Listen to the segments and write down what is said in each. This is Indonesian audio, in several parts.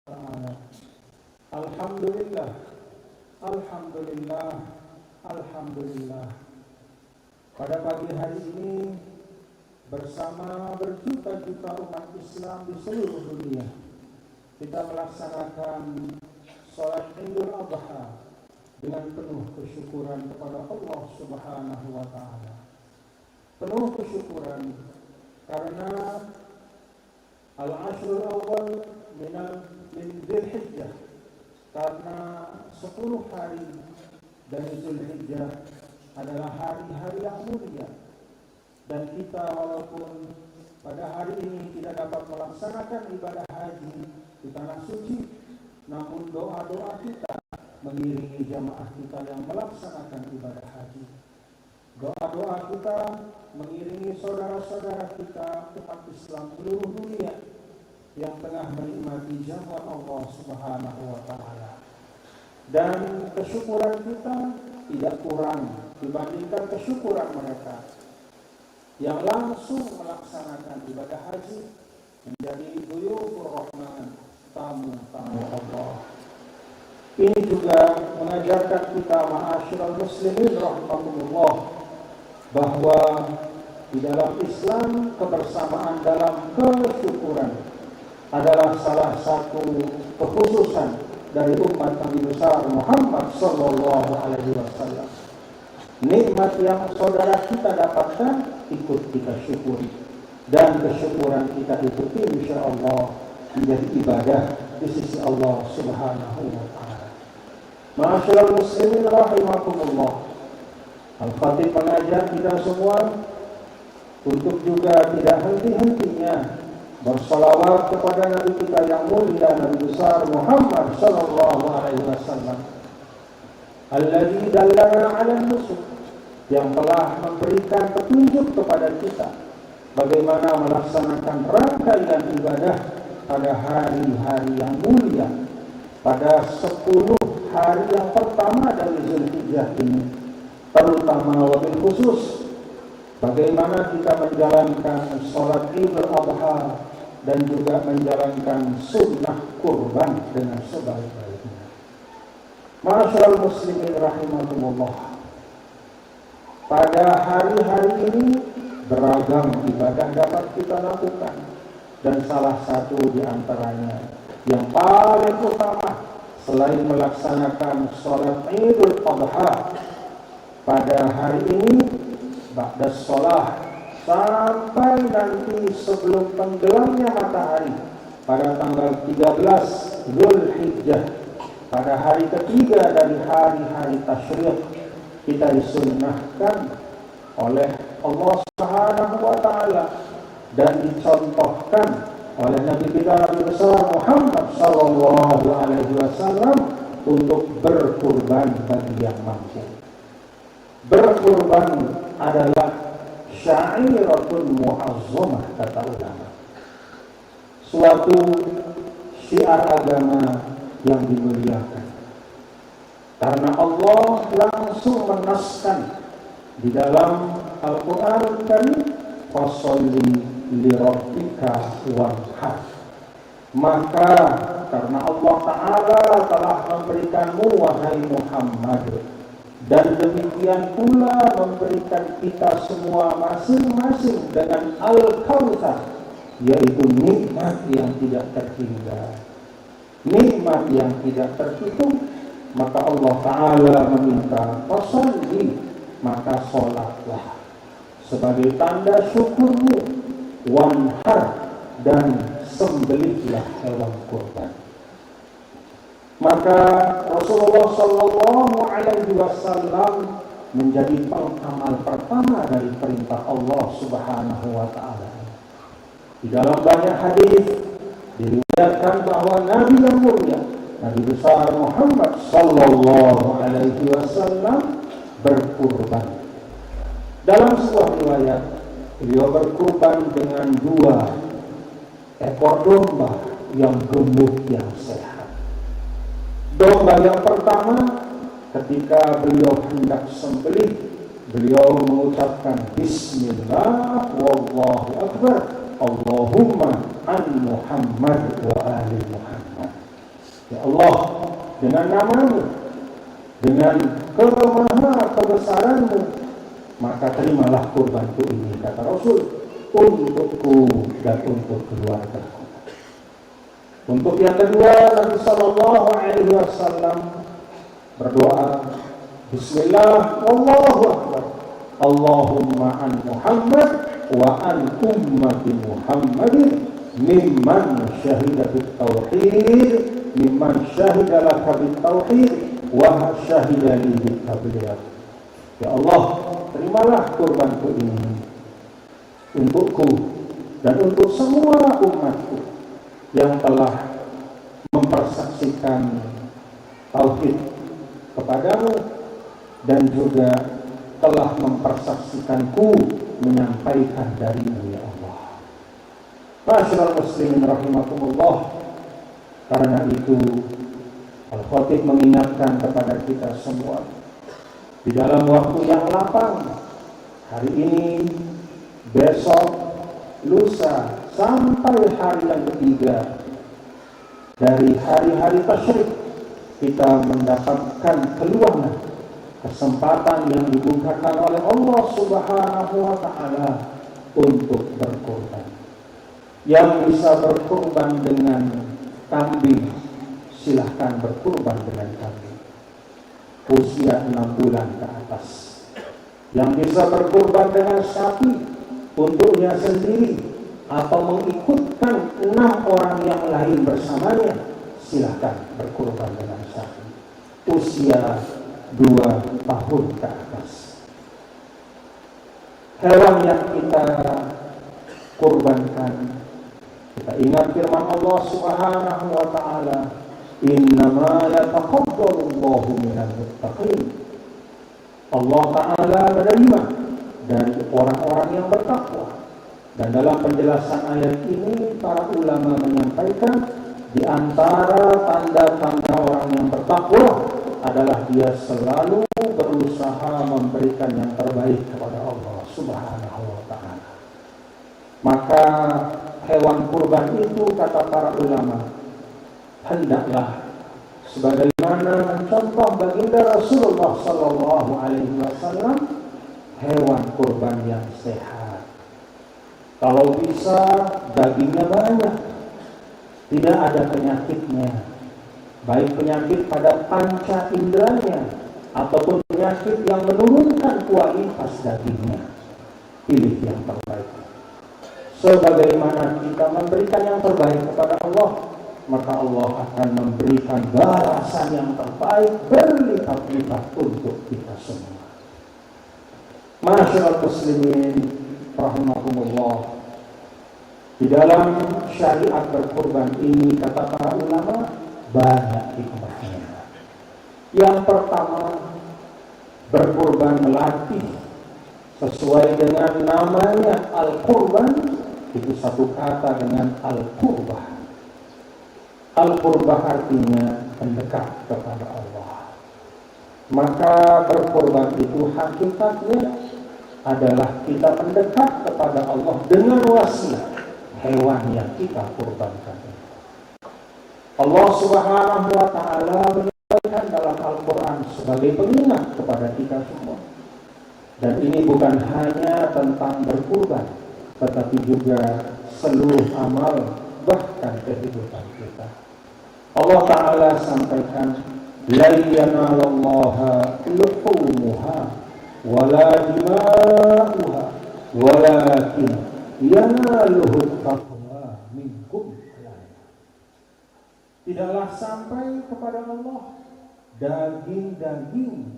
Ta'ala. Alhamdulillah, Alhamdulillah, Alhamdulillah. Pada pagi hari ini bersama berjuta-juta umat Islam di seluruh dunia, kita melaksanakan sholat Idul Adha dengan penuh kesyukuran kepada Allah Subhanahu wa Ta'ala. Penuh kesyukuran karena Al-Ashrul Awal min Dzulhijjah, karena 10 hari dari Dzulhijjah adalah hari-hari yang mulia, dan kita walaupun pada hari ini tidak dapat melaksanakan ibadah haji di tanah suci, namun doa-doa kita mengiringi jamaah kita yang melaksanakan ibadah haji. Doa-doa kita mengiringi saudara-saudara kita umat Islam seluruh dunia yang tengah menikmati jamuan Allah Subhanahu wa Ta'ala. Dan kesyukuran kita tidak kurang dibandingkan kesyukuran mereka yang langsung melaksanakan ibadah haji menjadi duyufur rahman, tamu-tamu Allah. Ini juga mengajarkan kita ma'asyiral muslimin rahimakumullah, bahwa di dalam Islam kebersamaan dalam kesyukuran adalah salah satu kekhususan dari umat Nabi besar Muhammad sallallahu alaihi wasallam. Nikmat yang saudara kita dapatkan ikut kita syukuri, dan kesyukuran kita itu insyaallah menjadi ibadah di sisi Allah Subhanahu wa Ta'ala. Ma'asyiral muslimin rahimakumullah, Al-Khatib mengajar kita semua untuk juga tidak henti-hentinya bersalawat kepada Nabi kita yang mulia, Nabi besar Muhammad sallallahu alaihi wasallam, alladzi dallana 'ala nusuk, yang telah memberikan petunjuk kepada kita bagaimana melaksanakan rangkaian ibadah pada hari-hari yang mulia, pada 10 hari yang pertama dari Dzulhijjah ini, terutama wabil khusus bagaimana kita menjalankan sholat Idul Adha dan juga menjalankan sunnah kurban dengan sebaik-baiknya. Ma'asyiral muslimin rahimakumullah, pada hari-hari ini beragam ibadah dapat kita lakukan, dan salah satu di antaranya yang paling utama selain melaksanakan sholat Idul Adha pada hari ini, ba'da sholat sampai nanti sebelum tenggelamnya matahari pada tanggal 13 Dzulhijjah, pada hari ketiga dari hari-hari tasyrik, kita disunnahkan oleh Allah Subhanahu wa Ta'ala dan dicontohkan oleh Nabi kita Nabi besar Muhammad sallallahu alaihi wasallam untuk berkurban bagi yang mampu. Berkurban adalah syairatun mu'azzamah, kata ulama, suatu syiar agama yang dimuliakan, karena Allah langsung menaskan di dalam Al-Quran Karim, fasholli lirabbika wanhar. Maka karena Allah Ta'ala telah memberikanmu wahai Muhammad, dan demikian pula memberikan kita semua masing-masing dengan Al-Kautsar, yaitu nikmat yang tidak terhingga, nikmat yang tidak terhitung, maka Allah Ta'ala meminta fasholli, maka sholatlah sebagai tanda syukurmu, wanhar, dan sembelihlah hewan kurban. Maka Rasulullah sallallahu alaihi wasallam menjadi pengamal pertama dari perintah Allah Subhanahu wa Ta'ala. Di dalam banyak hadis diriwayatkan bahwa Nabi yang mulia, Nabi besar Muhammad sallallahu alaihi wasallam berkurban. Dalam sebuah riwayat, beliau berkurban dengan 2 ekor domba yang gemuk, yang sehat. Domba yang pertama, ketika beliau hendak sembelih, beliau mengucapkan Bismillah wallahu akbar, Allahumma an Muhammad wa ali Muhammad. Ya Allah, dengan nama-Mu, dengan kemaha kebesaran-Mu, maka terimalah kurbanku ini, kata Rasul, untukku dan untuk keluargaku. Untuk yang kedua, Nabi Sallallahu Alaihi Wasallam berdoa, Bismillah, Allahu Akbar, Allahumma an Muhammad wa an ummati Muhammadin mimman syahida bit tauhid, mimman syahida laka bit tauhid wa syahida li bit tabligh. Ya Allah, terimalah kurbanku ini untukku dan untuk semua umatku yang telah mempersaksikan tauhid kepadamu dan juga telah mempersaksikanku menyampaikan darimu, ya Allah. Ma'asyiral muslimin rahimakumullah. Karena itu Al-Khatib mengingatkan kepada kita semua di dalam waktu yang lapang, hari ini, besok, lusa, sampai hari yang ketiga dari hari-hari tasyrik, kita mendapatkan peluang, kesempatan yang dibukakan oleh Allah Subhanahu wa Ta'ala untuk berkorban. Yang bisa berkorban dengan kambing, silahkan berkorban dengan kambing usia 6 bulan ke atas. Yang bisa berkorban dengan sapi untuknya sendiri atau mengikutkan 6 orang yang lain bersamanya, silahkan berkorban dengan sapi usia 2 tahun ke atas. Hewan yang kita kurbankan, kita ingat firman Allah Subhanahu wa Ta'ala, innama yataqabbalullahu minal muttaqin. Allah Ta'ala menerima dari orang-orang yang bertakwa. Dan dalam penjelasan ayat ini, para ulama menyampaikan di antara tanda-tanda orang yang bertakwa adalah dia selalu berusaha memberikan yang terbaik kepada Allah Subhanahu wa Ta'ala. Maka hewan kurban itu, kata para ulama, hendaklah sebagaimana mencontoh baginda Rasulullah Sallallahu Alaihi Wasallam, hewan kurban yang sehat. Kalau bisa dagingnya banyak, tidak ada penyakitnya, baik penyakit pada panca inderanya ataupun penyakit yang menurunkan kualitas dagingnya. Pilih yang terbaik. Sebagaimana kita memberikan yang terbaik kepada Allah, maka Allah akan memberikan balasan yang terbaik berlipat-lipat untuk kita semua. Ma'asyiral muslimin rahimakumullah. Di dalam syariat berkurban ini, kata para ulama, banyak hikmahnya. Yang pertama, berkurban melatih sesuai dengan namanya Al-Qurban, itu satu kata dengan Al-Qurbah. Al-Qurbah artinya mendekat kepada Allah. Maka berkorban itu hakikatnya adalah kita mendekat kepada Allah dengan wasilah hewan yang kita kurbankan. Allah Subhanahu wa Ta'ala menyampaikan dalam Al-Quran sebagai pengingat kepada kita semua. Dan ini bukan hanya tentang berkurban, tetapi juga seluruh amal, bahkan kehidupan kita. Allah Ta'ala sampaikan, la yanalallaha luhumuha wala dima'uha walakin yanaluhu taqwa minkum. Tidaklah sampai kepada Allah daging-daging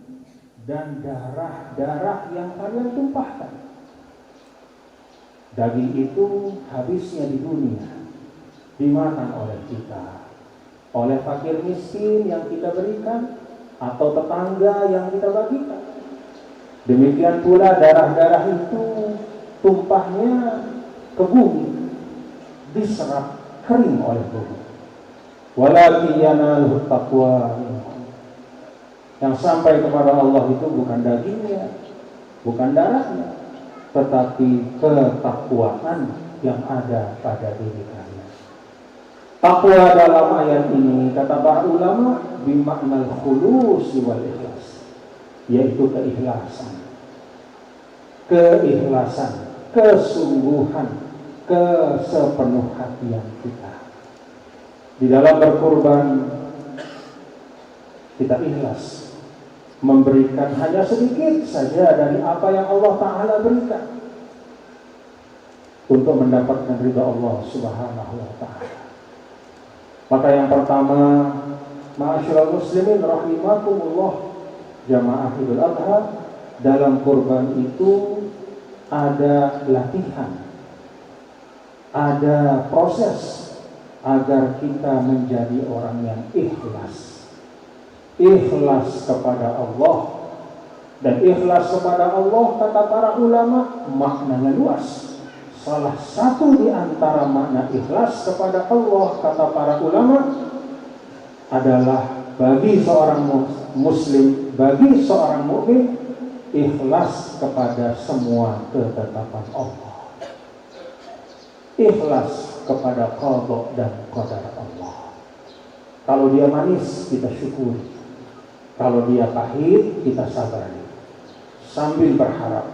dan darah-darah yang kalian tumpahkan. Daging itu habisnya di dunia, dimakan oleh kita, oleh fakir miskin yang kita berikan, atau tetangga yang kita bagikan. Demikian pula darah-darah itu tumpahnya ke bumi, diserap kering oleh bumi. Walakin yanaluhu taqwa. Yang sampai kepada Allah itu bukan dagingnya, bukan darahnya, tetapi ketakwaan yang ada pada diri kalian. Takwa dalam ayat ini kata para ulama bimaknal khulus wal ikhlas, yaitu keikhlasan, kesungguhan, kesepenuh hatian kita. Di dalam berkurban kita ikhlas memberikan hanya sedikit saja dari apa yang Allah Ta'ala berikan untuk mendapatkan ridha Allah Subhanahu wa Ta'ala. Maka yang pertama, ma'asyiral muslimin rahimakumullah, jamaah Idul Adha, dalam kurban itu ada latihan, ada proses agar kita menjadi orang yang ikhlas. Ikhlas kepada Allah. Dan ikhlas kepada Allah, kata para ulama, maknanya luas. Salah satu di antara makna ikhlas kepada Allah, kata para ulama, adalah bagi seorang muslim, bagi seorang mukmin, ikhlas kepada semua ketetapan Allah. Ikhlas kepada qada dan qadar Allah. Kalau dia manis, kita syukuri. Kalau dia pahit, kita sabari. Sambil berharap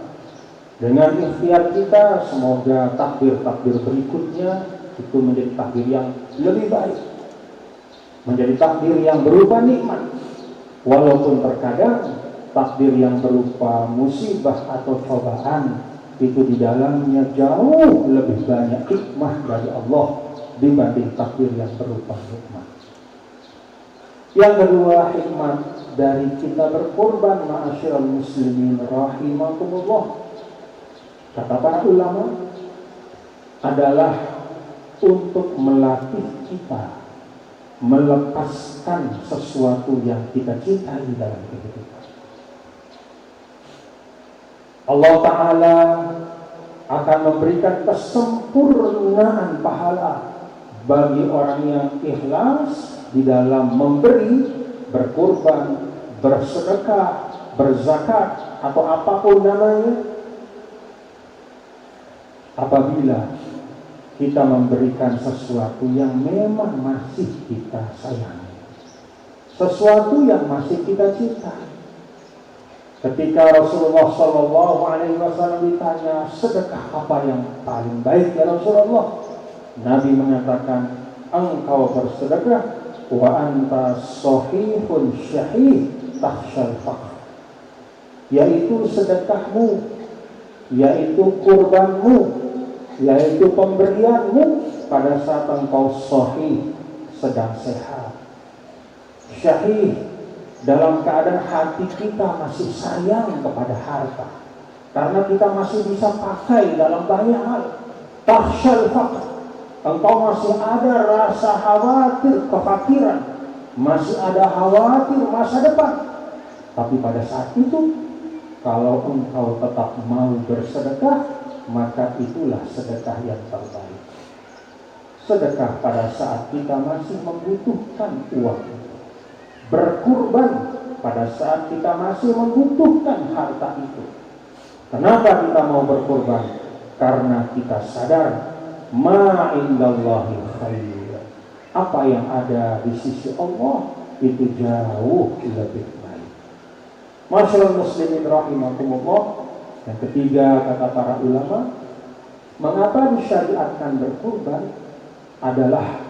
dengan ikhtiar kita, semoga takdir-takdir berikutnya itu menjadi takdir yang lebih baik, menjadi takdir yang berupa nikmat. Walaupun terkadang takdir yang berupa musibah atau cobaan itu di dalamnya jauh lebih banyak hikmah dari Allah dibanding takdir yang berupa nikmat. Yang kedua, hikmat dari kita berkorban, ma'asyiral muslimin rahimakumullah, kata para ulama, adalah untuk melatih kita melepaskan sesuatu yang kita cintai dalam kehidupan. Allah Ta'ala akan memberikan kesempurnaan pahala bagi orang yang ikhlas di dalam memberi, berkorban, bersedekah, berzakat, atau apapun namanya. Apabila kita memberikan sesuatu yang memang masih kita sayangi, sesuatu yang masih kita cintai. Ketika Rasulullah SAW ditanya, sedekah apa yang paling baik ya Rasulullah? Nabi mengatakan, engkau bersedekah wa anta sahihun syahih takhsyal faqr, yaitu sedekahmu, yaitu kurbanmu, yaitu pemberianmu pada saat engkau sahih, sedang sehat. Syahih, dalam keadaan hati kita masih sayang kepada harta, karena kita masih bisa pakai dalam banyak hal. Takhsyal faqr, engkau masih ada rasa khawatir kefakiran, masih ada khawatir masa depan. Tapi pada saat itu, kalau engkau tetap mau bersedekah, maka itulah sedekah yang terbaik. Sedekah pada saat kita masih membutuhkan uang. Berkurban pada saat kita masih membutuhkan harta itu. Kenapa kita mau berkurban? Karena kita sadar ma indallahi khair, apa yang ada di sisi Allah itu jauh lebih baik. Masyaallah muslimin rahimakumullah. Yang ketiga, kata para ulama, mengapa disyariatkan berkurban adalah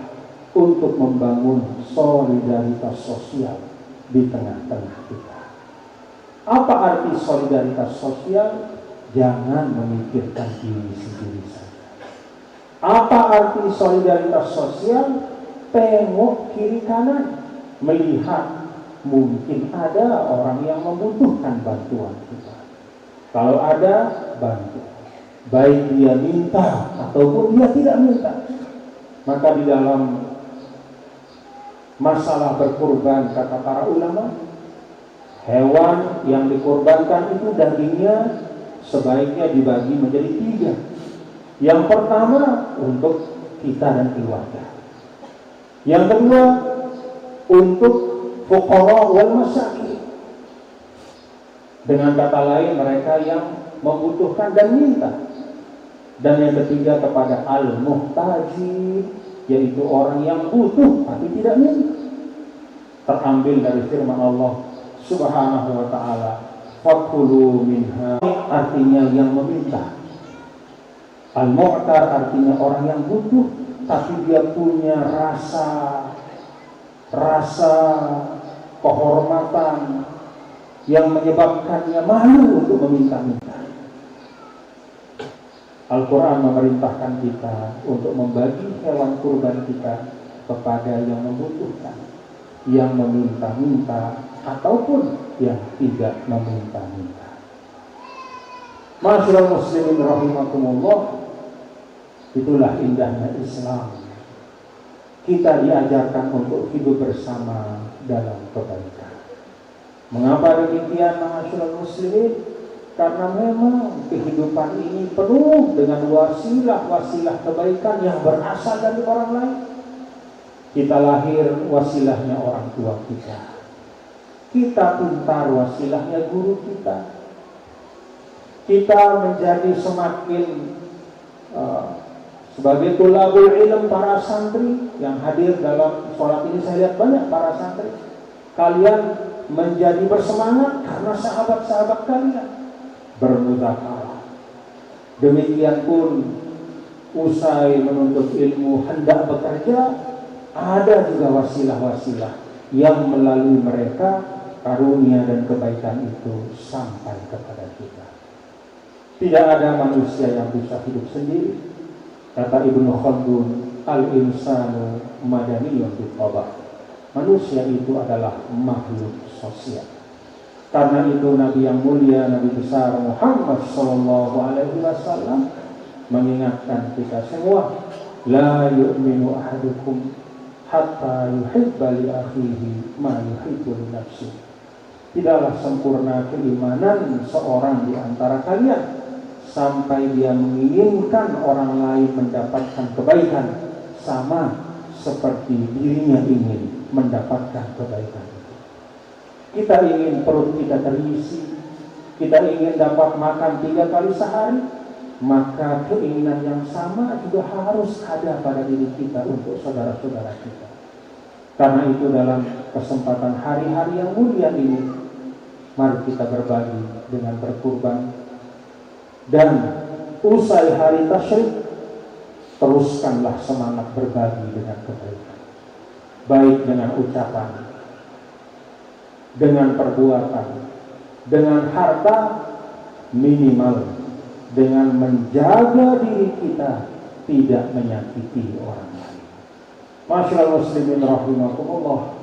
untuk membangun solidaritas sosial di tengah-tengah kita. Apa arti solidaritas sosial? Jangan memikirkan diri sendiri saja. Apa arti solidaritas sosial? Tengok kiri kanan, melihat mungkin ada orang yang membutuhkan bantuan kita. Kalau ada, bantu. Baik dia minta ataupun dia tidak minta. Maka di dalam masalah berkurban, kata para ulama, hewan yang dikurbankan itu dagingnya sebaiknya dibagi menjadi 3. Yang pertama untuk kita dan keluarga. Yang kedua untuk fuqara wal masakin. Dengan kata lain, mereka yang membutuhkan dan minta. Dan yang ketiga kepada al-muhtajin, yaitu orang yang butuh tapi tidak minta. Terambil dari firman Allah Subhanahu wa ta'ala, fakulu minha, artinya yang meminta. Al-mu'tar artinya orang yang butuh tapi dia punya rasa kehormatan yang menyebabkannya malu untuk meminta-minta. Al-Quran memerintahkan kita untuk membagi hewan kurban kita kepada yang membutuhkan, yang meminta-minta ataupun yang tidak meminta-minta. Masyaallah muslimin rahimakumullah, itulah indahnya Islam. Kita diajarkan untuk hidup bersama dalam kebaikan. Mengapa demikian, masyaallah muslimin? Karena memang kehidupan ini penuh dengan wasilah-wasilah kebaikan yang berasal dari orang lain. Kita lahir, wasilahnya orang tua kita. Kita pintar, wasilahnya guru kita. Kita menjadi semakin sebagai tulabul ilm, para santri yang hadir dalam sholat ini, saya lihat banyak para santri. Kalian menjadi bersemangat karena sahabat-sahabat kalian bermuzakarah. Demikian pun usai menuntut ilmu hendak bekerja, ada juga wasilah-wasilah yang melalui mereka karunia dan kebaikan itu sampai kepada kita. Tidak ada manusia yang bisa hidup sendiri. Kata Ibnu Khaldun, al-insanu madaniyun bitabah. Manusia itu adalah makhluk sosial. Karena itu Nabi yang mulia, Nabi besar Muhammad SAW mengingatkan kita semua, la yu'minu ahadukum hatta yuhibba li akhihi ma yuhibbu li nafsihi. Tidaklah sempurna keimanan seorang di antara kalian sampai dia menginginkan orang lain mendapatkan kebaikan sama seperti dirinya ingin mendapatkan kebaikan. Kita ingin perut kita terisi, kita ingin dapat makan 3 kali sehari, maka keinginan yang sama juga harus ada pada diri kita untuk saudara-saudara kita. Karena itu dalam kesempatan hari-hari yang mulia ini, mari kita berbagi dengan berkurban. Dan usai hari tasyrik, teruskanlah semangat berbagi dengan kebaikan, baik dengan ucapan, dengan perbuatan, dengan harta, minimal dengan menjaga diri kita tidak menyakiti orang lain. Masyaallah muslimin rahimakumullah,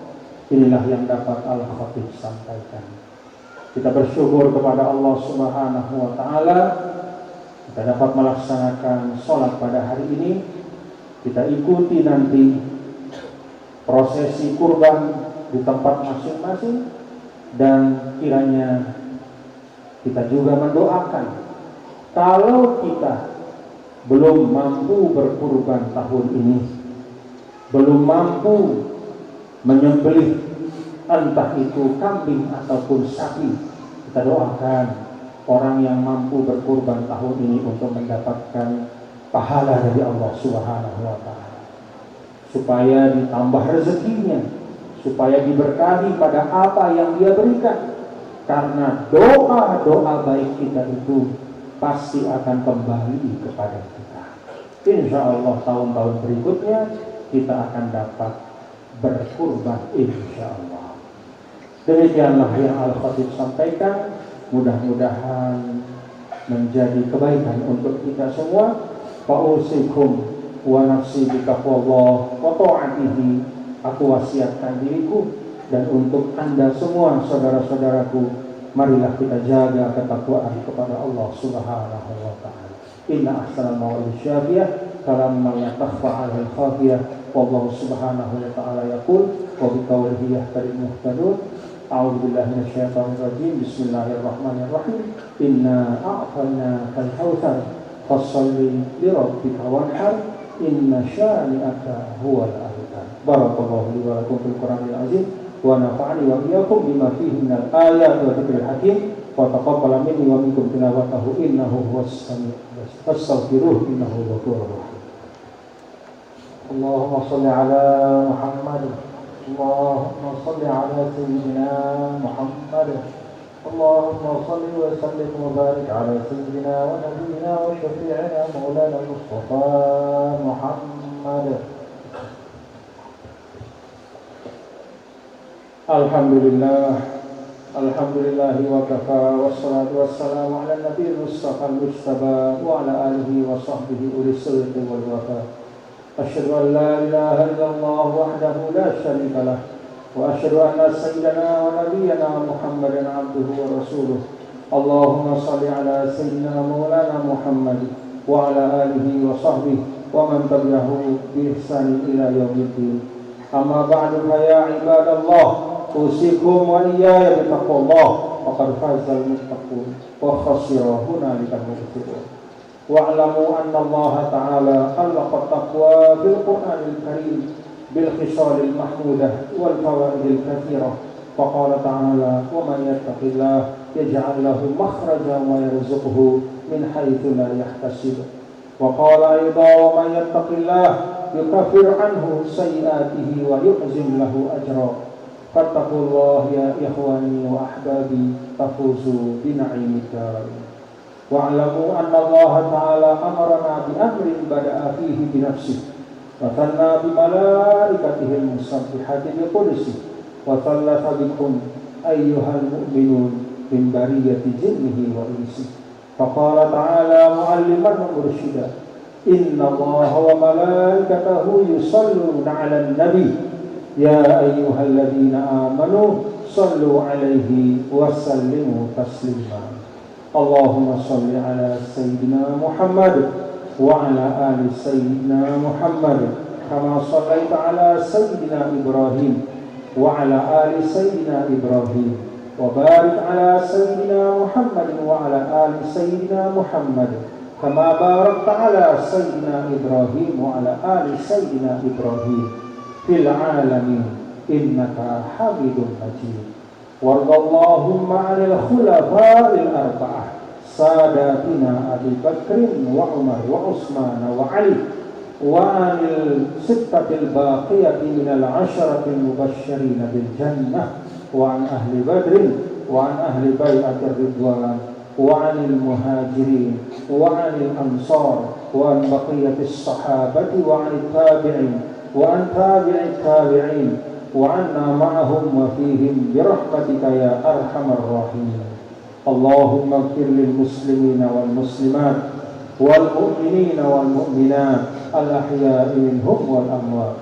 inilah yang dapat Al-Khatib sampaikan. Kita bersyukur kepada Allah Subhanahu wa ta'ala, kita dapat melaksanakan sholat pada hari ini. Kita ikuti nanti prosesi kurban di tempat masing-masing. Dan kiranya kita juga mendoakan, kalau kita belum mampu berkurban tahun ini, belum mampu menyembelih entah itu kambing ataupun sapi, kita doakan orang yang mampu berkurban tahun ini untuk mendapatkan pahala dari Allah Subhanahu wa ta'ala, supaya ditambah rezekinya, supaya diberkahi pada apa yang dia berikan. Karena doa-doa baik kita itu pasti akan kembali kepada kita. Insya Allah tahun-tahun berikutnya kita akan dapat berkurban insya Allah. Demikianlah yang Al-Khatib sampaikan. Mudah-mudahan menjadi kebaikan untuk kita semua. Fa'usikum wa nafsi bitaqwallah wa ta'atihi. Aku wasiatkan diriku dan untuk Anda semua saudara-saudaraku, marilah kita jaga ketakwaan kepada Allah Subhanahu wa ta'ala. Inna ahsanal mawa'id syafiyah kalamma la takhfa 'alal khafiyah. Wallahu subhanahu wa ta'ala yaqul wa biqawlihi yahtadil muhtadun. A'udzu billahi minasyaitonir rajim. Bismillahirrahmanirrahim. Inna a'tainakal kautsar fasholli li rabbika wanhar. Inna syani'aka huwal abtar. Barakallahu li wa lakum fil Qur'anil azim wa nafa'ani wa iyyakum bima fihi minal ayati wa dzikril hakim wa taqabbal minni wa minkum tilawatahu innahu huwas sami'ul basir. Fastaghfiruhu innahu ghafurur rahim. اللهم صل على محمد. اللهم صل على سيدنا محمد. اللهم صل وسلم وبارك على سيدنا ونبينا وشفيعنا مولانا المصطفى محمد. Alhamdulillah wa kafa wassalatu wassalamu ala nabiyil mustafa al-mujtaba wa ala alihi wa sahbihi ulis sulti wal wafa. Asyhadu an la ilaha illallah wahdahu la syarika lah wa asyhadu anna sayyidana wa nabiyyana Muhammadan abduhu wa rasuluh. Allahumma shalli ala sayyidina maulana Muhammad wa ala alihi wa sahbihi wa man tabi'ahu bi ihsan ila yaumiddin. Amma ba'du, ya ibadallah, usikum wa iyaya bitaqwallah, faqad fazal muttaqun wa khasira hunalika al-mubtilun. Wa'lamu anna Allah ta'ala khalaqa taqwa bil Qur'anil Karim bil khisalil mahmudah wal fawaidil katsirah. Faqala ta'ala wa man yattaqillah yaj'al lahu makhrajan wa yarzuqhu min haitsu la yahtasib. Wa qala aidan wa man yattaqillah yukaffir anhu sayyi'atihi wa yu'zim lahu ajra. Fattaqullah ya ikhwani wa ahbabi tafuzu bina'imid darain. Wa'lamu anna Allah ta'ala amarna bi amrin bada'a fihi bi nafsihi wa thanna bi malaikatihi al-musabbihati bi qudsihi wa thalatha bikum ayyuhal mu'minun min bariyati jinnihi wa insihi. Faqala ta'ala mu'alliman wa mursyida, inna Allah wa malaikatahu yusalluna 'alan nabi ya ayyuhalladzina amanu sallu 'alaihi wa sallimu taslima. Allahumma salli ala sayyidina Muhammad wa ala ali sayyidina Muhammad kama sallaita ala sayyidina Ibrahim wa ala ali sayyidina Ibrahim wa barik ala sayyidina Muhammad wa ala ali sayyidina Muhammad kama barakta ala sayyidina Ibrahim wa ala ali sayyidina Ibrahim fil alamin innaka Hamidum Majid. Wardallahumma 'anil khulafa'il arba'ah sadatina Abi Bakrin wa Umar wa Utsman wa Ali wa 'anil sittatil baqiyati minal 'asharatil mubashshirin bil jannah wa 'an ahli Badrin wa 'an ahli bai'atir ridwan wa 'anil muhajirin wa 'anil ansar wa 'an baqiyatis sahabati wa 'anit tabi'in wa 'an tabi'it tabi'in وعنا معهم وفيهم برحمتك يا أرحم الراحمين. اللهم اغفر للمسلمين والمسلمات والمؤمنين والمؤمنات الأحياء منهم والأموات.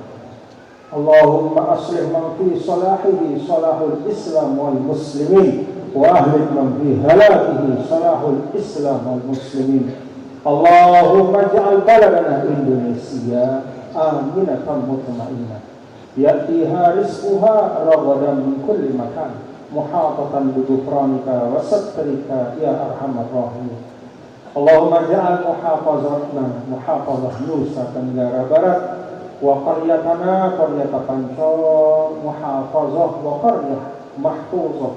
اللهم أصلح من في صلاحه صلاح الإسلام والمسلمين وأهلك من في هلاكه صلاح الإسلام والمسلمين. اللهم اجعل بلدنا إندونيسيا آمنة مطمئنة يأتيها رزقها رغدا من كل مكان محاطة بغفرانك وسترك يا أرحم الراحمين. اللهم اجعل محافظتنا محافظة نوسا تنggara Barat وقريتنا قرية Pancor محافظة وقرية محفوظة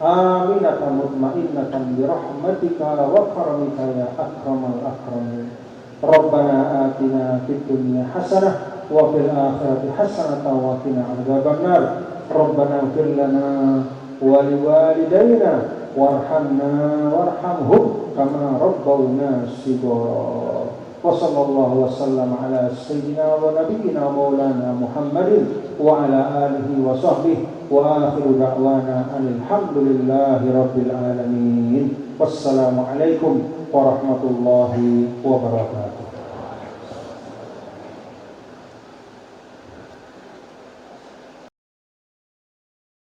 آمنة مطمئنة برحمتك وكرمك يا أكرم الأكرمين. ربنا آتنا في الدنيا حسنة وفي الآخرة حسنة وقنا عذاب النار. ربنا اغفر لنا ولوالدينا وارحمنا وارحمهم كما ربونا صغارا. وصلى الله وسلم على سيدنا ونبينا مولانا محمد وعلى آله وصحبه وآخر دعوانا أن الحمد لله رب العالمين. والسلام عليكم warahmatullahi wabarakatuh.